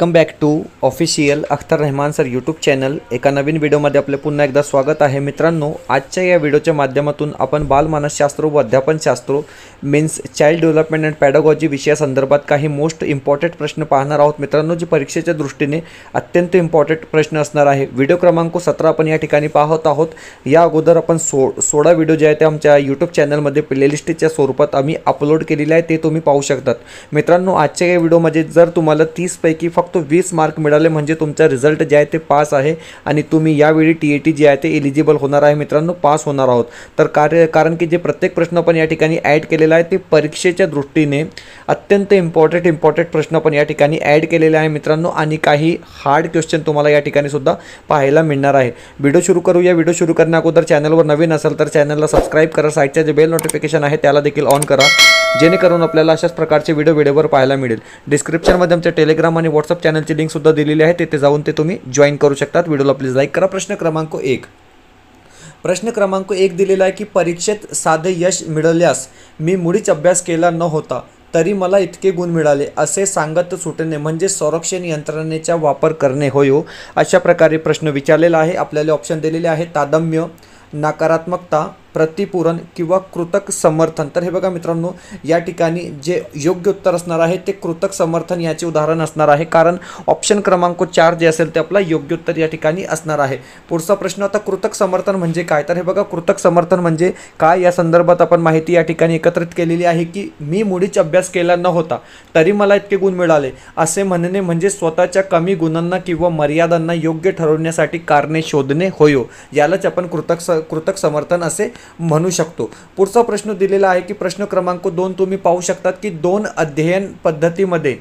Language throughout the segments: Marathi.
Welcome back to official Akhtar Rahman sir YouTube channel. एका नवीन व्हिडिओमध्ये आपले पुन्हा एकदा स्वागत आहे। मित्रांनो, आजच्या या व्हिडिओच्या माध्यमातून आपण बालमानसशास्त्र व अध्यापनशास्त्र मीन्स चाइल्ड डेव्हलपमेंट अँड पॅडागॉजी विषयासंदर्भात काही मोस्ट इम्पॉर्टंट प्रश्न पाहणार आहोत। मित्रांनो, जे परीक्षेच्या दृष्टीने अत्यंत इम्पॉर्टंट प्रश्न असणार आहे। व्हिडिओ क्रमांक 17 आपण या ठिकाणी पाहत आहोत। या अगोदर आपण 16 व्हिडिओ जे आहे ते आमच्या यूट्यूब चॅनलमध्ये प्लेलिस्टच्या स्वरूपात आम्ही अपलोड केलेले आहे, ते तुम्ही पाहू शकतात। मित्रांनो, आजच्या या व्हिडिओमध्ये जर तुम्हाला 30 पैकी फक्त 20 मार्क मिळाले म्हणजे तुमचा रिझल्ट जे आहे ते पास आहे आणि तुम्ही यावेळी टीएटी जे आहे ते एलिजिबल होणार आहे। मित्रांनो, पास होणार आहोत। तर कारण की जे प्रत्येक प्रश्न आपण या ठिकाणी ॲड केलेला आहे ते परीक्षेच्या दृष्टीने अत्यंत इम्पॉर्टंट प्रश्न आपण या ठिकाणी ॲड केलेले आहे मित्रांनो, आणि काही हार्ड क्वेश्चन तुम्हाला या ठिकाणी सुद्धा पाहायला मिळणार आहे। व्हिडिओ सुरू करूया। व्हिडिओ सुरू करण्या अगोदर चॅनलवर नवीन असेल तर चॅनलला सबस्क्राइब करा, साईडच्या जे बेल नोटिफिकेशन आहे त्याला देखील ऑन करा, जेणेकरून आपल्याला अशाच प्रकारचे व्हिडिओवर पाहायला मिळेल। डिस्क्रिप्शनमध्ये आमच्या टेलिग्राम आणि व्हॉट्सअप चॅनलची लिंक सुद्धा दिलेली आहे, तिथे जाऊन ते तुम्ही जॉईन करू शकतात। व्हिडिओला प्लीज लाईक करा। प्रश्न क्रमांक 1 दिलेला आहे की परीक्षेत साधे यश मिळवल्यास मी मुळीच अभ्यास केला न होता तरी मला इतके गुण मिळाले असे सांगत सुटणे म्हणजे संरक्षण यंत्रणेचा वापर करणे होय हो। अशा प्रकारे प्रश्न विचारलेला आहे। आपल्याला ऑप्शन दिलेले आहे तादम्य, नकारात्मकता, प्रतिपूरण किंवा कृतक समर्थन। तर हे बघा मित्रांनो, या ठिकाणी जे योग्य उत्तर असणार आहे ते कृतक समर्थन याचे उदाहरण असणार आहे, कारण ऑप्शन क्रमांक 4 जे असेल ते आपला योग्य उत्तर या ठिकाणी असणार आहे। पुढचा प्रश्न आता कृतक समर्थन म्हणजे काय, तर हे बघा कृतक समर्थन म्हणजे काय या संदर्भात आपण माहिती या ठिकाणी एकत्रित केलेली आहे की मी मुळीच अभ्यास केला न होता तरी मला इतके गुण मिळाले असे म्हणणे म्हणजे स्वतःच्या कमी गुणांना किंवा मर्यादांना योग्य ठरवण्यासाठी कारणे शोधणे होय। यालाच आपण कृतक समर्थन असे म्हणू शकतो। पुढचा प्रश्न दिलेला आहे की प्रश्न क्रमांक 2 तुम्ही पाहू शकतात की 2 अध्ययन पद्धतीमध्ये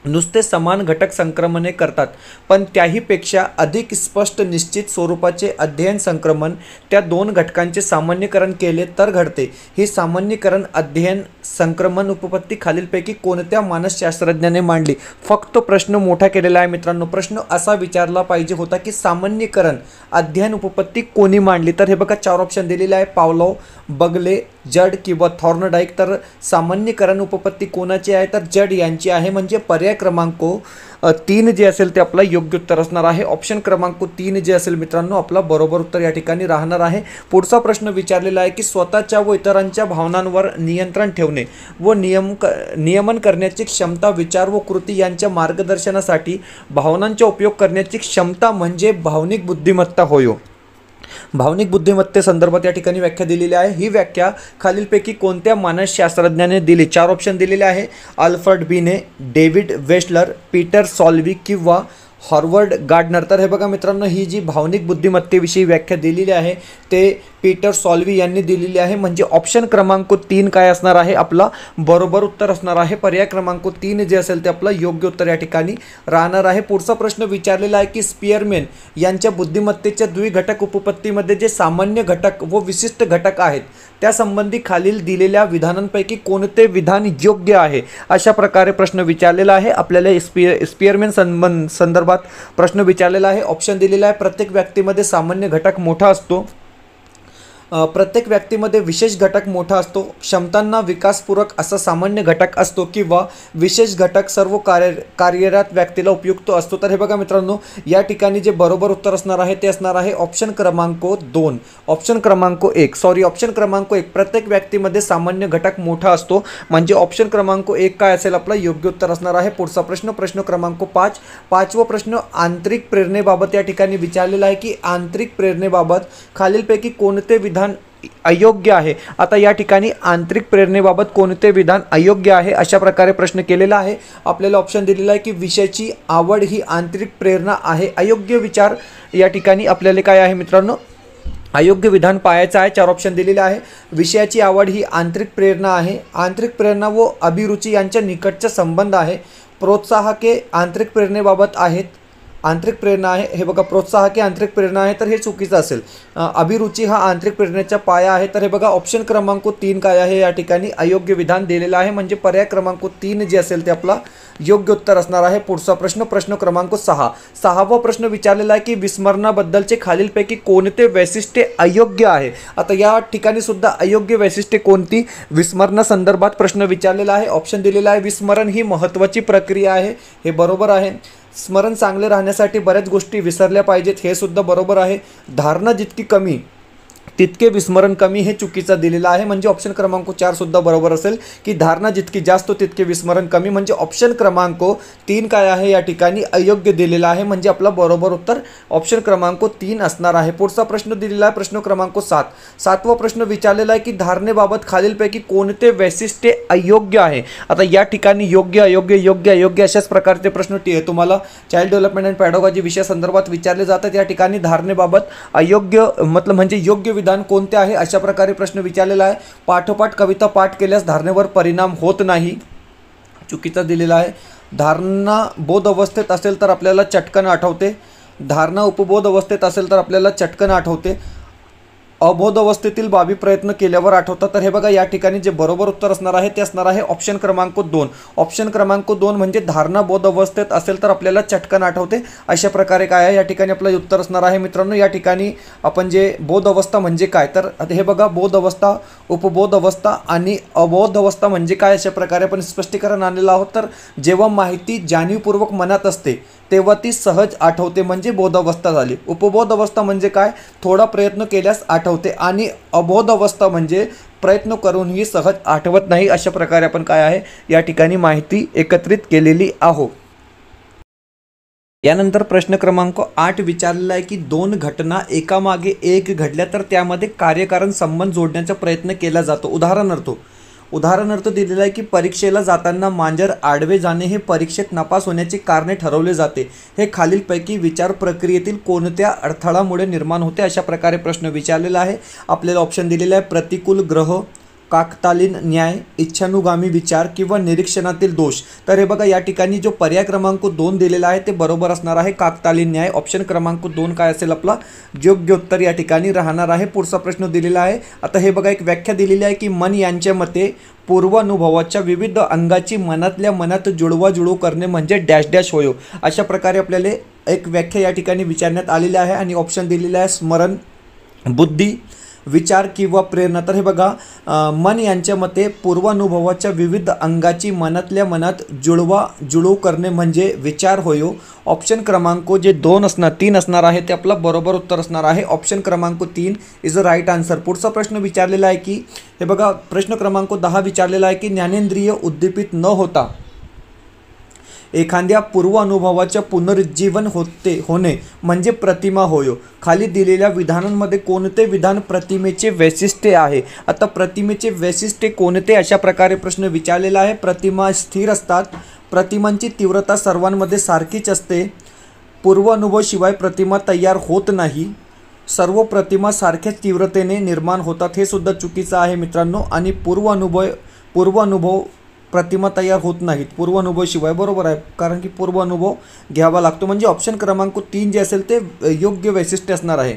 नुसते समान घटक संक्रमणे करतात, पण त्याहीपेक्षा अधिक स्पष्ट निश्चित स्वरूपाचे अध्ययन संक्रमण त्या 2 घटकांचे सामान्यीकरण केले तर घडते। ही सामान्यीकरण अध्ययन संक्रमण उपपत्ती खालीलपैकी कोणत्या मानसशास्त्रज्ञाने मांडली। फक्त प्रश्न मोठा केलेला आहे मित्रांनो। प्रश्न असा विचारला पाहिजे होता की सामान्यीकरण अध्ययन उपपत्ती कोणी मांडली, तर हे बघा 4 ऑप्शन दिलेले आहे, पावलोव, बगले, जड किंवा थॉर्नडाईक। तर सामान्यीकरण उपपत्ती कोणाची आहे, तर जड यांची आहे, म्हणजे पर्याय क्रमांक 3 जे असेल ते आपला योग्य उत्तर असणार आहे। ऑप्शन क्रमांक 3 जे असेल मित्रांनो आपला बरोबर उत्तर या ठिकाणी राहणार आहे। पुढचा प्रश्न विचारलेला आहे की स्वतःच्या व इतरांच्या भावनांवर नियंत्रण ठेवणे व नियमन करण्याची क्षमता, विचार व कृती यांच्या मार्गदर्शनासाठी भावनांचा उपयोग करण्याची क्षमता म्हणजे भावनिक बुद्धिमत्ता होय। भावनिक बुद्धिमत्तेसंदर्भात या ठिकाणी व्याख्या दिलेली आहे। ही व्याख्या खालीलपैकी कोणत्या मानसशास्त्रज्ञाने दिली। 4 ऑप्शन दिलेले आहे, अल्फ्रेड बिने, डेव्हिड वेस्टलर, पीटर सॉल्वी किंवा हॉवर्ड गार्डनर। तर हे बघा मित्रांनो, ही जी भावनिक बुद्धिमत्तेविषयी व्याख्या दिलेली आहे ते पीटर सॉल्वी यांनी दिलेली आहे, म्हणजे ऑप्शन क्रमांक 3 काय असणार आहे आपला बरोबर उत्तर असणार आहे। पर्याय क्रमांक 3 जे असेल ते आपलं योग्य उत्तर या ठिकाणी राहणार आहे। पुढचा प्रश्न विचारलेला आहे की स्पियरमॅन यांच्या बुद्धिमत्तेच्या द्विघटक उपपत्तीमध्ये जे सामान्य घटक व विशिष्ट घटक आहेत त्यासंबंधी खालील दिलेल्या विधानांपैकी कोणते विधान योग्य आहे। अशा प्रकारे प्रश्न विचारलेला आहे। आपल्याला स्पियरमॅन संदर्भात प्रश्न विचारलेला आहे। ऑप्शन दिलेला आहे, प्रत्येक व्यक्तीमध्ये सामान्य घटक मोठा असतो, प्रत्येक व्यक्तीमध्ये विशेष घटक मोठा असतो, क्षमतांना विकासपूरक असा सामान्य घटक असतो किंवा विशेष घटक सर्व कार्यरत व्यक्तीला उपयुक्त असतो। तर हे बघा मित्रांनो, या ठिकाणी जे बरोबर उत्तर असणार आहे ते असणार आहे ऑप्शन क्रमांक 2। ऑप्शन क्रमांक 1 प्रत्येक व्यक्तीमध्ये सामान्य घटक मोठा असतो, म्हणजे ऑप्शन क्रमांक 1 काय असेल आपला योग्य उत्तर असणार आहे। पुढचा प्रश्न क्रमांक 5, पाचवा प्रश्न आंतरिक प्रेरणेबाबत या ठिकाणी विचारलेला आहे की आंतरिक प्रेरणेबाबत खालीलपैकी कोणते विधान अयोग्य आहे। आता या ठिकाणी आंतरिक प्रेरणेबाबत कोणते विधान अयोग्य आहे अशा प्रकारे प्रश्न केलेला आहे। आपल्याला ऑप्शन दिलेला आहे की विषयाची आवड ही आंतरिक प्रेरणा आहे। अयोग्य विचार या ठिकाणी आपल्याला काय आहे मित्रांनो, अयोग्य विधान पाहायचं आहे। 4 ऑप्शन दिलेले आहे, विषयाची आवड ही आंतरिक प्रेरणा आहे, आंतरिक प्रेरणा व अभिरुची यांच्या निकटचा संबंध आहे, प्रोत्साहके आंतरिक प्रेरणेबाबत आहेत, आंतरिक प्रेरणा आहे, हे बघा प्रोत्साहके आंतरिक प्रेरणा आहे तर हे चुकीचं असेल। अभिरुची हा आंतरिक प्रेरणेचा पाया आहे, तर हे बघा ऑप्शन क्रमांक 3 काय आहे या ठिकाणी अयोग्य विधान दिलेलं आहे, म्हणजे पर्याय क्रमांक 3 जे असेल ते आपला योग्य उत्तर असणार आहे। पुढचा प्रश्न क्रमांक 6, सहावा प्रश्न विचारलेला आहे की विस्मरणाबद्दलचे खालीलपैकी कोणते वैशिष्ट्ये अयोग्य आहे। आता या ठिकाणी सुद्धा अयोग्य वैशिष्ट्ये कोणती विस्मरणासंदर्भात प्रश्न विचारलेला आहे। ऑप्शन दिलेला आहे, विस्मरण ही महत्त्वाची प्रक्रिया आहे, हे बरोबर आहे। स्मरण चांगले राहण्यासाठी बऱ्याच गोष्टी विसरल्या पाहिजेत, हे सुद्धा बरोबर आहे. धारणा जितकी कमी तितके विस्मरण कमी, हे चुकीचं दिलेलं आहे. म्हणजे ऑप्शन क्रमांक 4 सुद्धा बरोबर असेल की धारणा जितकी जास्त तितके विस्मरण कमी. म्हणजे ऑप्शन क्रमांक 3 काय आहे या ठिकाणी अयोग्य दिलेला आहे. म्हणजे आपला बरोबर उत्तर ऑप्शन क्रमांक 3 असणार आहे. पुढचा प्रश्न दिलेला आहे प्रश्न क्रमांक 7. 7वा प्रश्न विचारलेला आहे की धारणेबाबत खालीलपैकी कोणते वैशिष्ट्य अयोग्य आहे. आता या ठिकाणी योग्य अयोग्य योग्य अयोग्य अशाच प्रकारचे प्रश्न तुम्हाला चाइल्ड डेव्हलपमेंट अँड पॅडॉगॉजी विषया संदर्भात विचारले जातात. या ठिकाणी धारणेबाबत अयोग्य म्हणजे योग्य विधान कोणते आहे अशा प्रकारे प्रश्न विचारलेला आहे. पाठोपाठ कविता पाठ केल्यास धारणेवर परिणाम होत नाही, चुकीचा दिलेला आहे. धारणा बोध अवस्थेत असेल तर आपल्याला चटकन आठवते. धारणा उपबोध अवस्थेत असेल तर आपल्याला चटकन आठवते. अबोध अवस्थेतील बाबी प्रयत्न केल्यावर आठवतात. तर हे बघा या ठिकाणी जे बरोबर उत्तर असणार आहे ते असणार आहे ऑप्शन क्रमांक 2. ऑप्शन क्रमांक 2 म्हणजे धारणा बोध अवस्थेत असेल तर आपल्याला चटकन आठवते. अशा प्रकारे काय आहे या ठिकाणी आपलं उत्तर असणार आहे. मित्रांनो या ठिकाणी आपण जे बोध अवस्था म्हणजे काय, तर हे बघा बोध अवस्था, उपबोध अवस्था आणि अबोध अवस्था म्हणजे काय अशा प्रकारे आपण स्पष्टीकरण आणलेलं आहोत. तर जेव्हा माहिती जाणीवपूर्वक मनात असते तेव्हा ती सहज आठवते म्हणजे बोध अवस्था झाली. उपबोध अवस्था म्हणजे काय, थोडा प्रयत्न केल्यास आठवते. आणि अबोध अवस्था म्हणजे प्रयत्न करूनही सहज आठवत नाही. अशा प्रकारे आपण काय आहे या ठिकाणी माहिती एकत्रित केलेली आहो. यानंतर प्रश्न क्रमांक 8 विचारलेला आहे की 2 घटना एकामागे एक घडल्या तर त्यामध्ये कार्यकारण संबंध जोडण्याचा प्रयत्न केला जातो. उदाहरणार्थ दिलेलं आहे की परीक्षेला जाताना मांजर आडवे जाणे हे परीक्षेत नापास होण्याचे कारणे ठरवले जाते. हे खालीलपैकी विचार प्रक्रियेतील कोणत्या अडथळामुळे निर्माण होते अशा प्रकारे प्रश्न विचारलेला आहे. आपल्याला ऑप्शन दिलेला आहे प्रतिकूल ग्रह, काकतालीन न्याय, इच्छानुगामी विचार किंवा निरीक्षणातील दोष. तर हे बघा या ठिकाणी जो पर्याय क्रमांक 2 दिलेला आहे ते बरोबर असणार आहे काकतालीन न्याय. ऑप्शन क्रमांक 2 काय असेल आपला योग्य उत्तर या ठिकाणी राहणार आहे. पुढचा प्रश्न दिलेला आहे. आता हे बघा एक व्याख्या दिलेली आहे की मन यांच्या मते पूर्वानुभवाच्या विविध अंगाची मनातल्या मनात जुळवाजुळव करणे म्हणजे डॅश डॅश होय. अशा प्रकारे आपल्याला एक व्याख्या या ठिकाणी विचारण्यात आलेली आहे. आणि ऑप्शन दिलेला आहे स्मरण, बुद्धी, विचार किंवा प्रेरणा. तर हे बघा मन यांच्या मते पूर्वानुभवाच्या विविध अंगाची मनातल्या मनात जुळव करणे म्हणजे विचार होय. ऑप्शन क्रमांक जे 3 असणार आहे ते आपला बरोबर उत्तर असणार आहे. ऑप्शन क्रमांक 3 इज अ राईट आन्सर. पुढचा प्रश्न विचारलेला आहे की हे बघा प्रश्न क्रमांक 10 विचारलेला आहे की ज्ञानेंद्रिय उद्दीपित न होता एखाद्या पूर्वानुभवाच्या पुनरुज्जीवन होणे म्हणजे प्रतिमा होय. खाली दिलेल्या विधानांमध्ये कोणते विधान प्रतिमेचे वैशिष्ट्य आहे. आता प्रतिमेचे वैशिष्ट्य कोणते अशा प्रकारे प्रश्न विचारलेला आहे. प्रतिमा स्थिर असतात, प्रतिमांची तीव्रता सर्वांमध्ये सारखीच असते, पूर्वानुभवाशिवाय प्रतिमा तयार होत नाही, सर्व प्रतिमा सारख्याच तीव्रतेने निर्माण होतात. हे सुद्धा चुकीचं आहे मित्रांनो. आणि पूर्वानुभव प्रतिमा तयार होत नाहीत पूर्वानुभवाशिवाय, बरोबर आहे, कारण की पूर्वानुभव घ्यावा लागतो. म्हणजे ऑप्शन क्रमांक 3 जे असेल ते योग्य वैशिष्ट्य असणार आहे.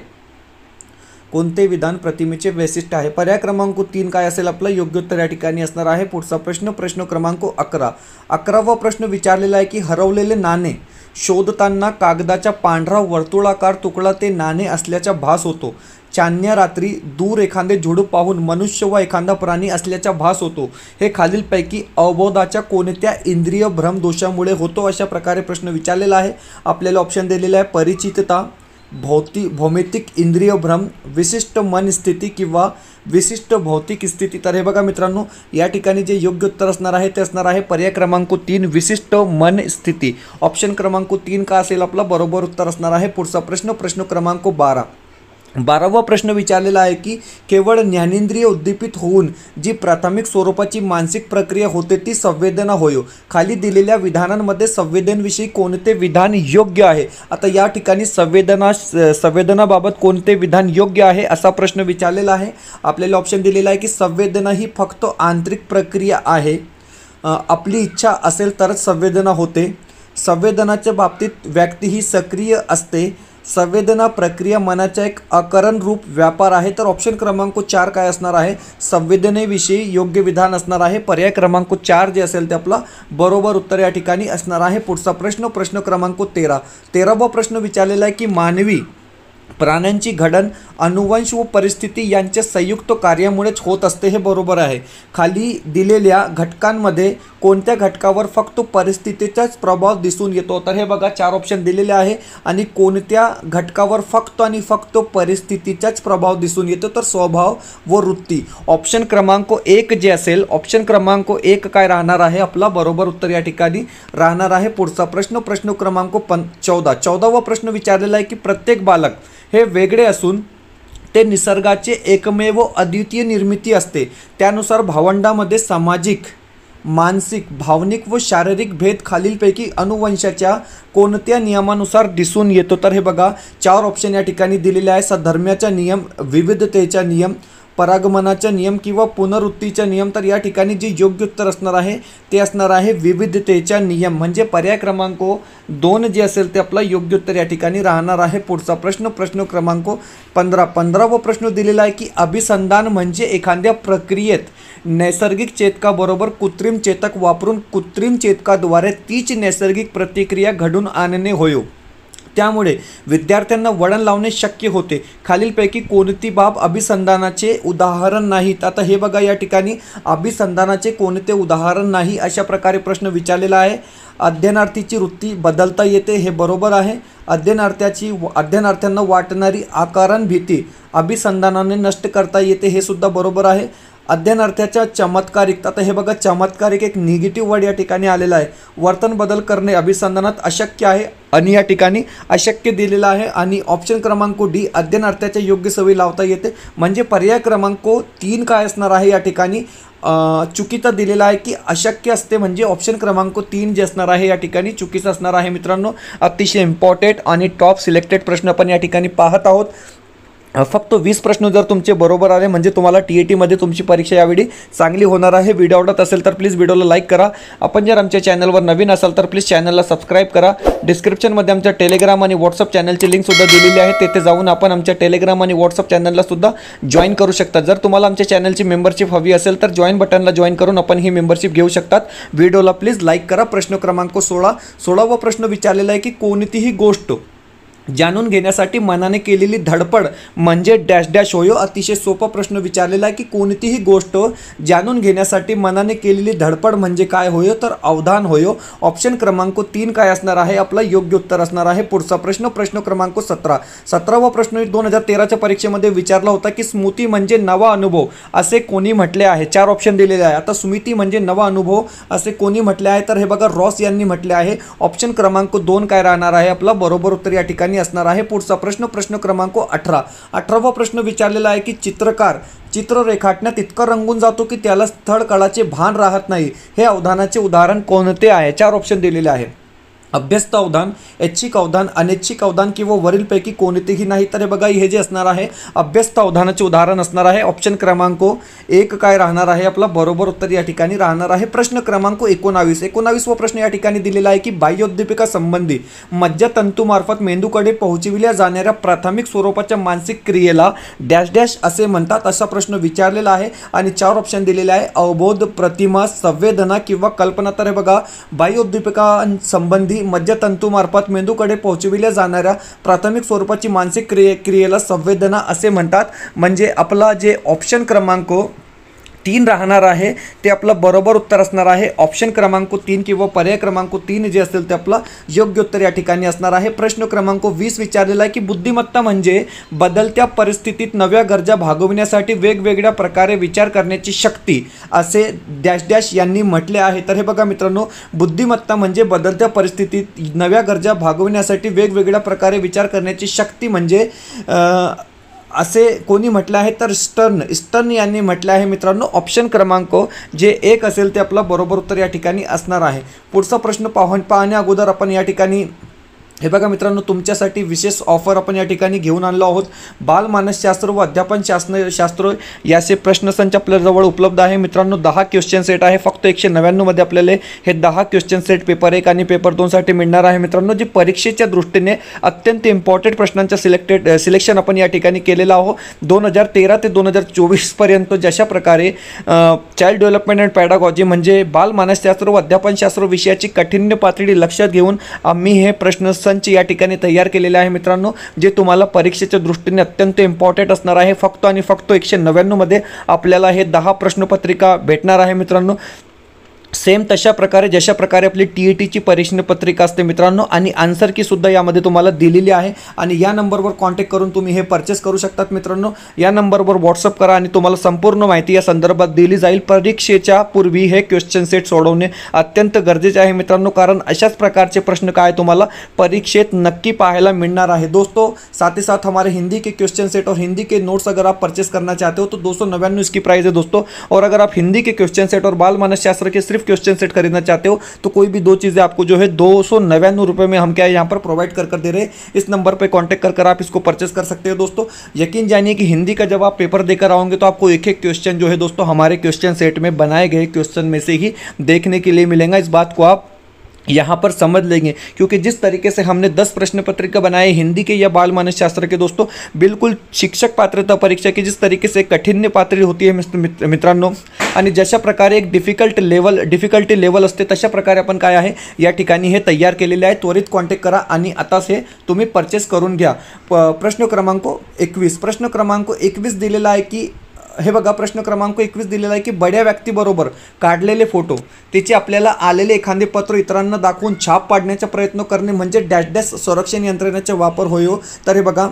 कोणते विधान प्रतिमेचे वैशिष्ट्य आहे. पर्याय क्रमांक 3 काय असेल आपलं योग्य उत्तर या ठिकाणी असणार आहे. पुढचा प्रश्न क्रमांक 11. 11वा प्रश्न विचारलेला आहे की हरवलेले नाणे शोधताना कागदाचा पांढरा वर्तुळाकार तुकडा ते नाणे असल्याचा भास होतो. चांदण्या रात्री दूर एखादे झुडूप पाहून मनुष्य व एखादा प्राणी असल्याचा भास होतो. हे खालीलपैकी अवबोधाच्या कोणत्या इंद्रिय भ्रम दोषामुळे होतो अशा प्रकारे प्रश्न विचारलेला आहे. आपल्याला ऑप्शन दिलेला आहे परिचितता, भौमितिक इंद्रिय भ्रम, विशिष्ट मन स्थिती किंवा विशिष्ट भौतिक स्थिती. तर हे बघा मित्रांनो या ठिकाणी जे योग्य उत्तर असणार आहे ते असणार आहे पर्याय क्रमांक 3 विशिष्ट मन स्थिती. ऑप्शन क्रमांक 3 का असेल आपला बरोबर उत्तर असणार आहे. पुढचा प्रश्न क्रमांक 12. 12वा प्रश्न विचारलेला आहे की केवळ ज्ञानेंद्रिय उद्दीपित होऊन जी प्राथमिक स्वरूपाची मानसिक प्रक्रिया होते ती संवेदना होय. खाली दिलेल्या विधानांमध्ये संवेदनविषयी कोणते विधान योग्य आहे. आता या ठिकाणी संवेदनाबाबत कोणते विधान योग्य आहे असा प्रश्न विचारलेला आहे. आपल्याला ऑप्शन दिलेला आहे की संवेदना ही फक्त आंतरिक प्रक्रिया आहे, आपली इच्छा असेल तरच संवेदना होते, संवेदनाच्या बाबतीत व्यक्ती ही सक्रिय असते, संवेदना प्रक्रिया मनाचा एक अकरण रूप व्यापार आहे. तर ऑप्शन क्रमांक 4 काय असणार आहे संवेदनेविषयी योग्य विधान असणार आहे. पर्याय क्रमांक 4 जे असेल ते आपला बरोबर उत्तर या ठिकाणी असणार आहे. पुढचा प्रश्न क्रमांक 13. 13वा प्रश्न विचारलेला आहे की प्राण्यांची घडण अनुवंश व परिस्थिती यांच्या संयुक्त कार्यामुळेच होत असते, हे बरोबर आहे. खाली दिलेल्या घटकांमध्ये कोणत्या घटकावर फक्त परिस्थितीचाच प्रभाव दिसून येतो? तर हे बघा 4 ऑप्शन दिलेले आहे आणि कोणत्या घटकावर फक्त आणि फक्त परिस्थितीचाच प्रभाव दिसून येतो? तर स्वभाव व वृत्ती. ऑप्शन क्रमांक 1 जे असेल, ऑप्शन क्रमांक 1 काय राहणार आहे? आपला बरोबर उत्तर या ठिकाणी राहणार आहे. पुढचा प्रश्न, प्रश्न क्रमांक 14वा प्रश्न विचारलेला आहे की प्रत्येक बालक हे वेगळे असून ते निसर्गाचे एकमेव अद्वितीय निर्मिती असते. त्यानुसार भावंडामध्ये सामाजिक, मानसिक, भावनिक व शारीरिक भेद खालीलपैकी अनुवंशाच्या कोणत्या नियमानुसार दिसून येतो? तर हे बघा 4 ऑप्शन या ठिकाणी दिलेले आहे. सधर्म्याचा नियम, विविधतेचा नियम, परागमनाचा नियम किंवा पुनरुत्तीचा नियम. तर या ठिकाणी जे योग्य उत्तर असणार आहे ते असणार आहे विविधतेचा नियम, म्हणजे पर्याय क्रमांक 2 जे असेल ते आपला योग्य उत्तर या ठिकाणी राहणार आहे. पुढचा प्रश्न, प्रश्न क्रमांक 15वा प्रश्न दिलेला आहे की अभिसंधान म्हणजे एखाद्या प्रक्रियेत नैसर्गिक चेतकाबरोबर कृत्रिम चेतक वापरून कृत्रिम चेतकाद्वारे तीच नैसर्गिक प्रतिक्रिया घडून आणणे होय. त्यामुळे विद्यार्थ्यांना वळण लावणे शक्य होते. खालीलपैकी कोणती बाब अभिसंधानाचे उदाहरण नाहीत? आता हे बघा या ठिकाणी अभिसंधानाचे कोणते उदाहरण नाही अशा प्रकारे प्रश्न विचारलेला आहे. अध्ययनार्थीची वृत्ती बदलता येते, हे बरोबर आहे. अध्ययनार्थ्यांना वाटणारी आकारण भीती अभिसंधानाने नष्ट करता येते, हे सुद्धा बरोबर आहे. अध्ययनार्थ्याच्या चमत्कारिक, आता हे बघा चमत्कारिक एक निगेटिव्ह वर्ड या ठिकाणी आलेला आहे. वर्तन बदल करणे अभिसंधानात अशक्य आहे आणि या ठिकाणी अशक्य दिलेला आहे. आणि ऑप्शन क्रमांक डी अध्ययनार्थ्याच्या योग्य सवयी लावता येते, म्हणजे पर्याय क्रमांक 3 काय असणार आहे या ठिकाणी चुकीचा दिलेला आहे की अशक्य असते, म्हणजे ऑप्शन क्रमांक 3 जे असणार आहे या ठिकाणी चुकीचं असणार आहे. मित्रांनो अतिशय इम्पॉर्टंट आणि टॉप सिलेक्टेड प्रश्न आपण या ठिकाणी पाहत आहोत. फक्त 20 प्रश्न जर तुमचे बरोबर आले म्हणजे तुम्हाला TETमध्ये तुमची परीक्षा यावेळी चांगली होणार आहे. व्हिडिओ आवडत असेल तर प्लीज व्हिडिओला लाईक करा. आपण जर आमच्या चॅनलवर नवीन असाल तर प्लीज चॅनलला सबस्क्राईब करा. डिस्क्रिप्शनमध्ये आमच्या टेलिग्राम आणि व्हॉट्सअप चॅनलची लिंकसुद्धा दिलेली आहे, तेथे जाऊन आपण आमच्या टेलिग्राम आणि व्हॉट्सअप चॅनलला सुद्धा जॉईन करू शकता. जर तुम्हाला आमच्या चॅनलची मेंबरशिप हवी असेल तर जॉईन बटनला जॉईन करून आपण ही मेंबरशिप घेऊ शकतात. व्हिडिओला प्लीज लाईक करा. प्रश्न क्रमांक 16वा प्रश्न विचारलेला आहे की कोणतीही गोष्ट जाणून घेण्यासाठी मनाने केलेली धडपड म्हणजे डॅश डॅश होय. अतिशय सोपा प्रश्न विचारलेला आहे की कोणतीही गोष्ट जाणून घेण्यासाठी मनाने केलेली धडपड म्हणजे काय होय? तर अवधान होय. ऑप्शन क्रमांक 3 काय असणार आहे? आपला योग्य उत्तर असणार आहे. पुढचा प्रश्न, प्रश्न क्रमांक 17वा प्रश्न 2013च्या परीक्षेमध्ये विचारला होता की स्मृती म्हणजे नवा अनुभव असे कोणी म्हटले आहे? 4 ऑप्शन दिलेले आहे. आता स्मृती म्हणजे नवा अनुभव असे कोणी म्हटले आहे? तर हे बघा रॉस यांनी म्हटले आहे. ऑप्शन क्रमांक 2 काय राहणार आहे? आपला बरोबर उत्तर या ठिकाणी असणार आहे. पुढचा प्रश्न, प्रश्न क्रमांक 18वा प्रश्न विचारलेला आहे की चित्रकार चित्र रेखाटण्यात इतका रंगून जातो की त्याला स्थळ काळाचे भान राहत नाही. हे अवधानाचे उदाहरण कोणते आहे? 4 ऑप्शन दिलेले आहे. अभ्यस्त अवधान, ऐच्छिक अवधान, अनैच्छिक अवधान किंवा वरीलपैकी कोणतेही नाही. तर हे बघा हे जे असणार आहे अभ्यस्त अवधानाचे उदाहरण असणार आहे. ऑप्शन क्रमांक 1 काय राहणार आहे? आपला बरोबर उत्तर या ठिकाणी राहणार आहे. प्रश्न क्रमांक 19वा प्रश्न या ठिकाणी दिलेला आहे की बाह्योद्दीपिका संबंधी मज्जातंतूमार्फत मेंदूकडे पोहोचविल्या जाणाऱ्या प्राथमिक स्वरूपाच्या मानसिक क्रियेला डॅश डॅश असे म्हणतात. असा प्रश्न विचारलेला आहे आणि 4 ऑप्शन दिलेले आहे. अवबोध, प्रतिमा, संवेदना किंवा कल्पना. तर हे बघा बाह्योद्दीपिका संबंधी मज्जातंतूमार्फत मेंदूकडे पोहोचविल्या जाणाऱ्या प्राथमिक स्वरूपाची मानसिक क्रियेला संवेदना असे म्हणतात, म्हणजे आपला जे ऑप्शन क्रमांक 3 राहणार आहे ते आपलं बरोबर उत्तर असणार आहे. ऑप्शन क्रमांक 3 किंवा पर्याय क्रमांक 3 जे असेल ते आपलं योग्य उत्तर या ठिकाणी असणार आहे. प्रश्न क्रमांक 20 विचारलेला आहे की बुद्धिमत्ता म्हणजे बदलत्या परिस्थितीत नव्या गरजा भागविण्यासाठी वेगवेगळ्या प्रकारे विचार करण्याची शक्ती असे डॅश डॅश यांनी म्हटले आहे. तर हे बघा मित्रांनो, बुद्धिमत्ता म्हणजे बदलत्या परिस्थितीत नव्या गरजा भागविण्यासाठी वेगवेगळ्या प्रकारे विचार करण्याची शक्ती म्हणजे असे कोणी म्हटलं आहे? तर स्टर्न यांनी म्हटलं आहे. मित्रांनो ऑप्शन क्रमांक जे 1 असेल ते आपलं बरोबर उत्तर या ठिकाणी असणार आहे. पुढचा प्रश्न पाहण्या अगोदर आपण या ठिकाणी हे बघा मित्रांनो, तुमच्यासाठी विशेष ऑफर आपण या ठिकाणी घेऊन आणलो आहोत. बालमानसशास्त्र व अध्यापन शास्त्र याचे प्रश्नसंच आपल्याजवळ उपलब्ध आहे. मित्रांनो 10 क्वेश्चन सेट आहे. फक्त 199 मध्ये आपल्याला हे 10 क्वेश्चन सेट पेपर 1 आणि पेपर 2 साठी मिळणार आहे. मित्रांनो जे परीक्षेच्या दृष्टीने अत्यंत इम्पॉर्टंट प्रश्नांचा सिलेक्शन आपण या ठिकाणी केलेलं आहोत. 2013 ते 2024 पर्यंत जशा प्रकारे चाइल्ड डेव्हलपमेंट अँड पॅडागॉजी म्हणजे बालमानसशास्त्र व अध्यापनशास्त्र विषयाची काठिण्य पातळी लक्षात घेऊन आम्ही हे प्रश्न संच या ठिकाणी तयार केलेले आहे मित्रांनो, जे तुम्हाला परीक्षेच्या दृष्टीने अत्यंत इम्पॉर्टंट असणार आहे. फक्त आणि फक्त 199 मध्ये आपल्याला हे 10 प्रश्नपत्रिका भेटणार आहे मित्रांनो. सेम तशा प्रकारे जशा प्रकारे आपली TETची परीक्षण पत्रिका असते मित्रांनो, आणि आन्सर की सुद्धा यामध्ये तुम्हाला दिलेली आहे. आणि या नंबरवर कॉन्टॅक्ट करून तुम्ही हे परचेस करू शकतात मित्रांनो. या नंबरवर व्हॉट्सअप करा आणि तुम्हाला संपूर्ण माहिती या संदर्भात दिली जाईल. परीक्षेच्या पूर्वी हे क्वेश्चन सेट सोडवणे अत्यंत गरजेचे आहे मित्रांनो, कारण अशाच प्रकारचे प्रश्न काय तुम्हाला परीक्षेत नक्की पाहायला मिळणार आहे. दोस्तों, साथ ही साथ हमारे हिंदी के क्वेश्चन सेट और हिंदी के नोट्स अगर आप परचेस करना चाहते हो तो 299 इसकी प्राइस है दोस्तों. और अगर आप हिंदी के क्वेश्चन सेट और बाल मानसशास्त्र के सिर्फ क्वेश्चन सेट खरीदना चाहते हो तो कोई भी दो चीजें आपको जो है 299 रुपए में हम क्या है यहाँ पर प्रोवाइड कर दे रहे हैं. इस नंबर पे कांटेक्ट कर आप इसको परचेस कर सकते हो दोस्तों. यकीन जानिए कि हिंदी का जब आप पेपर देकर आओगे तो आपको एक एक क्वेश्चन जो है दोस्तों हमारे क्वेश्चन सेट में बनाए गए क्वेश्चन में से ही देखने के लिए मिलेगा. इस बात को आप यहाँ पर समझ लेंगे, क्योंकि जिस तरीके से हमने 10 प्रश्न पत्रिका बनाए हिंदी के या बाल मानसशास्त्र के दोस्तों, बिल्कुल शिक्षक पात्रता परीक्षा की जिस तरीके से कठिण पातळी होती है मित्रांनो, आणि जशा प्रकारे एक डिफिकल्टी लेवल असते तशा प्रकारे आपण काय आहे या ठिकाणी हे तयार केलेले आहे. त्वरित कॉन्टॅक्ट करा आणि आताच हे तुम्ही परचेस करून घ्या. प्रश्न क्रमांक 21 दिलेला आहे की हे बघा, प्रश्न क्रमांक 21 दिलेला आहे की बड्या व्यक्तीबरोबर काढलेले फोटो त्याचे आपल्याला आलेले एखादे पत्र इतरांना दाखवून छाप पाडण्याचा प्रयत्न करणे म्हणजे डॅश डॅश संरक्षण यंत्रणेचा वापर होय. तर हे बघा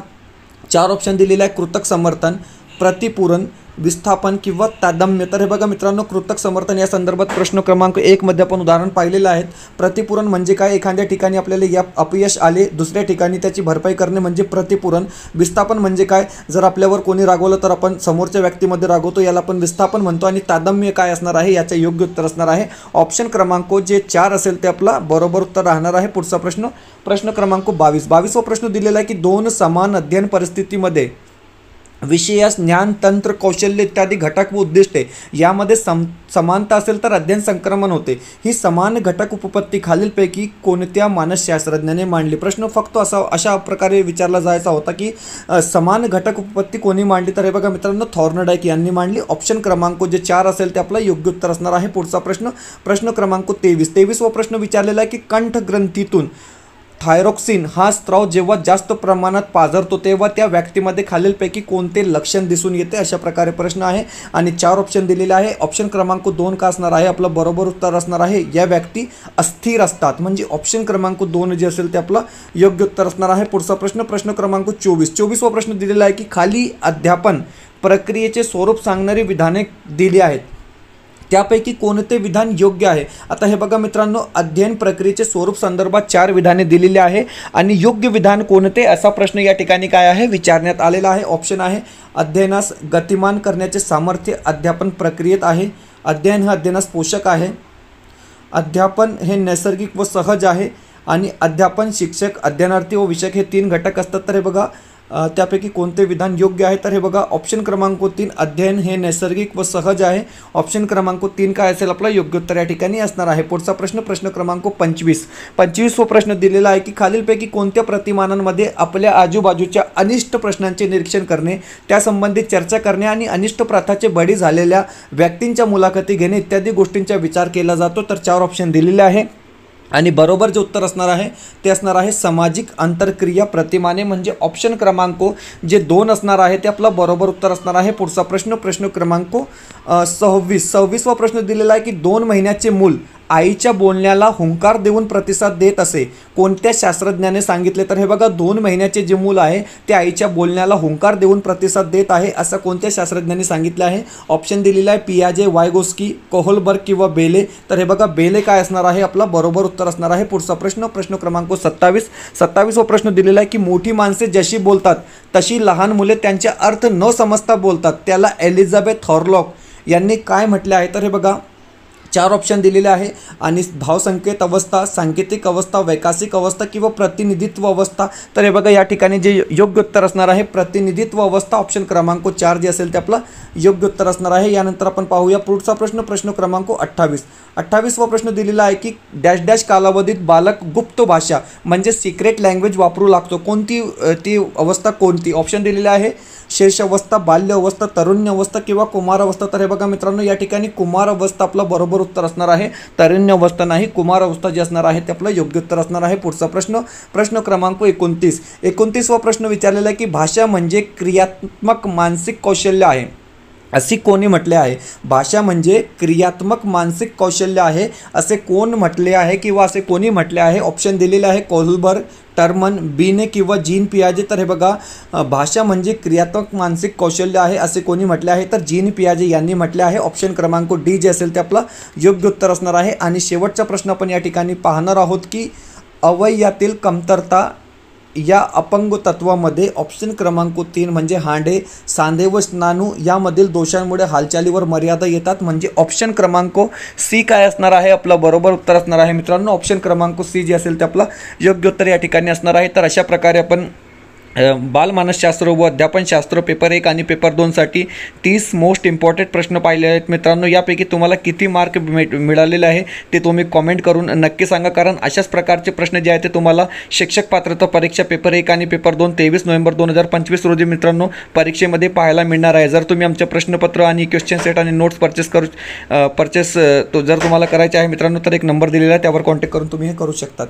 4 ऑप्शन दिलेले आहे: कृतक समर्थन, प्रतिपूरण, विस्थापन किंवा तादम्य. तर हे बघा मित्रांनो, कृतक समर्थन या संदर्भात प्रश्न क्रमांक 1 मध्ये आपण उदाहरण पाहिलेलं आहे. प्रतिपूरण म्हणजे काय, एखाद्या ठिकाणी आपल्याला अपयश आले दुसऱ्या ठिकाणी त्याची भरपाई करणे म्हणजे प्रतिपूरण. विस्थापन म्हणजे काय, जर आपल्यावर कोणी रागवलं तर आपण समोरच्या व्यक्तीमध्ये रागवतो, याला आपण विस्थापन म्हणतो. आणि तादम्य काय असणार आहे, याचे योग्य उत्तर असणार आहे ऑप्शन क्रमांक जे 4 असेल ते आपला बरोबर उत्तर राहणार आहे. पुढचा प्रश्न क्रमांक 22 प्रश्न दिलेला आहे की 2 समान अध्ययन परिस्थितीमध्ये विषयास ज्ञान, तंत्र, कौशल्य इत्यादी घटक व उद्दिष्टे यामध्ये समानता असेल तर अध्ययन संक्रमण होते. ही समान घटक उपपत्ती खालीलपैकी कोणत्या मानसशास्त्रज्ञाने मांडली. प्रश्न फक्त अशा प्रकारे विचारला जायचा होता की समान घटक उपपत्ती कोणी मांडली. तर हे बघा मित्रांनो, थॉर्नडाईक यांनी मांडली. ऑप्शन क्रमांक जे 4 असेल ते आपलं योग्य उत्तर असणार आहे. पुढचा प्रश्न क्रमांक 23 व प्रश्न विचारलेला आहे की कंठग्रंथीतून थायरॉक्सिन हा स्त्राव जेव्हा जास्त प्रमाणात पाझरतो तेव्हा त्या व्यक्तीमध्ये खालीलपैकी कोणते लक्षण दिसून येते. अशा प्रकारे प्रश्न आहे आणि 4 ऑप्शन दिलेले आहे. ऑप्शन क्रमांक 2 का असणार आहे, आपलं बरोबर उत्तर असणार आहे या व्यक्ती अस्थिर असतात, म्हणजे ऑप्शन क्रमांक 2 जे असेल ते आपलं योग्य उत्तर असणार आहे. पुढचा प्रश्न क्रमांक 24 वा प्रश्न दिलेला आहे की खाली अध्यापन प्रक्रियेचे स्वरूप सांगणारी विधाने दिली आहेत, त्यापैकी कोणते विधान योग्य आहे. आता हे बघा मित्रांनो, अध्ययन प्रक्रियेचे स्वरूप संदर्भात 4 विधाने दिलेली आहे आणि योग्य विधान कोणते असा प्रश्न या ठिकाणी काय आहे विचारण्यात आलेला आहे. ऑप्शन आहे अध्ययनास गतिमान करण्याचे सामर्थ्य अध्यापन प्रक्रियेत आहे, अध्ययन हा अध्ययनास पोषक आहे, अध्यापन हे नैसर्गिक व सहज आहे, आणि अध्यापन, शिक्षक, अध्ययनार्थी व विषयक हे 3 घटक असतात. तर हे बघा त्यापैकी कोणते विधान योग्य आहे. तर हे बघा ऑप्शन क्रमांक 3 अध्ययन हे नैसर्गिक व सहज आहे. ऑप्शन क्रमांक 3 काय असेल आपला योग्य उत्तर या ठिकाणी असणार आहे. पुढचा प्रश्न क्रमांक 25 वा प्रश्न दिलेला आहे की खालीलपैकी कोणत्या प्रतिमानांमध्ये आपल्या आजूबाजूच्या अनिष्ट प्रश्नांचे निरीक्षण करणे, त्यासंबंधी चर्चा करणे आणि अनिष्ट प्रथाचे बळी झालेल्या व्यक्तींच्या मुलाखती घेणे इत्यादी गोष्टींचा विचार केला जातो. तर 4 ऑप्शन दिलेले आहे आणि बरोबर जे उत्तर असणार आहे ते असणार आहे सामाजिक आंतरक्रिया प्रतिमाने, म्हणजे ऑप्शन क्रमांक जे 2 असणार आहे ते आपला बरोबर उत्तर असणार आहे. पुढचा प्रश्न क्रमांक 26 वा प्रश्न दिलेला आहे की 2 महिन्याचे मूल आईच्या बोलण्याला हुंकार देऊन प्रतिसाद देत असे कोणत्या शास्त्रज्ञाने सांगितले. तर हे बघा 2 महिन्याचे जे मूल आहे ते आईच्या बोलण्याला हुंकार देऊन प्रतिसाद देत आहे असं कोणत्या शास्त्रज्ञांनी सांगितले आहे. ऑप्शन दिलेला आहे पियाजे, वायगोस्की, कोहलबर्ग किंवा बेले. तर हे बघा बेले काय असणार आहे आपला बरोबर उत्तर असणार आहे. पुढचा प्रश्न क्रमांक 27 वा प्रश्न दिलेला आहे की मोठी माणसे जशी बोलतात तशी लहान मुले त्यांचा अर्थ न समजता बोलतात, त्याला एलिझाबेथ हॉर्लॉक यांनी काय म्हटले आहे. तर हे बघा 4 ऑप्शन दिलेले आहे आणि भावसंकेत अवस्था, सांकेतिक अवस्था, वैकासिक अवस्था किंवा प्रतिनिधित्व अवस्था. तर हे बघा या ठिकाणी जे योग्य उत्तर असणार आहे प्रतिनिधित्व अवस्था, ऑप्शन क्रमांक 4 जे असेल ते आपलं योग्य उत्तर असणार आहे. यानंतर आपण पाहूया पुढचा प्रश्न क्रमांक 28 वा प्रश्न दिलेला आहे की डॅश डॅश कालावधीत बालक गुप्त भाषा म्हणजे सिक्रेट लँग्वेज वापरू लागतो, कोणती ती अवस्था कोणती. ऑप्शन दिलेले आहे शेष अवस्था, बाल्य अवस्था, तरुण्य अवस्था किंवा कुमार अवस्था. तर हे बघा मित्रांनो या ठिकाणी कुमार अवस्था आपला बरोबर उत्तर असणार आहे तारुण्य अवस्था नाही, कुमार अवस्था जी असणार आहे ते आपलं योग्य उत्तर असणार आहे. पुढचा प्रश्न क्रमांक 29वा प्रश्न विचारलेला आहे की भाषा म्हणजे क्रियात्मक मानसिक कौशल्य आहे असे कोणी म्हटले आहे. भाषा म्हणजे क्रियात्मक मानसिक कौशल्य आहे असे कोण म्हटले आहे किंवा असे कोणी म्हटले आहे. ऑप्शन दिलेले आहे कोहलबर्ग, टर्मन, बीने किंवा जीन पियाजे. तर हे बघा भाषा म्हणजे क्रियात्मक मानसिक कौशल्य आहे असे कोणी म्हटले आहे तर जीन पियाजे यांनी म्हटले आहे. ऑप्शन क्रमांक डी जे असेल ते आपलं योग्य उत्तर असणार आहे. आणि शेवटचा प्रश्न आपण या ठिकाणी पाहणार आहोत की अवययातील कमतरता या अपंग तत्वामध्ये ऑप्शन क्रमांक 3 म्हणजे हांडे, सांधे व स्नानू यामधील दोषांमुळे हालचालीवर मर्यादा येतात. म्हणजे ऑप्शन क्रमांक सी काय असणार आहे आपलं बरोबर उत्तर असणार आहे मित्रांनो. ऑप्शन क्रमांक सी जे असेल ते आपलं योग्य उत्तर या ठिकाणी असणार आहे. तर अशा प्रकारे आपण बालमानसशास्त्र व अध्यापनशास्त्र पेपर 1 आणि पेपर 2साठी 30 मोस्ट इम्पॉर्टंट प्रश्न पाहिले आहेत मित्रांनो. यापैकी तुम्हाला किती मार्क मिळालेले आहे ते तुम्ही कॉमेंट करून नक्की सांगा, कारण अशाच प्रकारचे प्रश्न जे आहेत ते तुम्हाला शिक्षक पात्रता परीक्षा पेपर 1 आणि पेपर 2 23 नोव्हेंबर 2025 रोजी मित्रांनो परीक्षेमध्ये पाहायला मिळणार आहे. जर तुम्ही आमचे प्रश्नपत्र आणि क्वेश्चन सेट आणि नोट्स जर तुम्हाला करायचे आहे मित्रांनो तर एक नंबर दिलेला आहे त्यावर कॉन्टॅक्ट करून तुम्ही हे करू शकतात.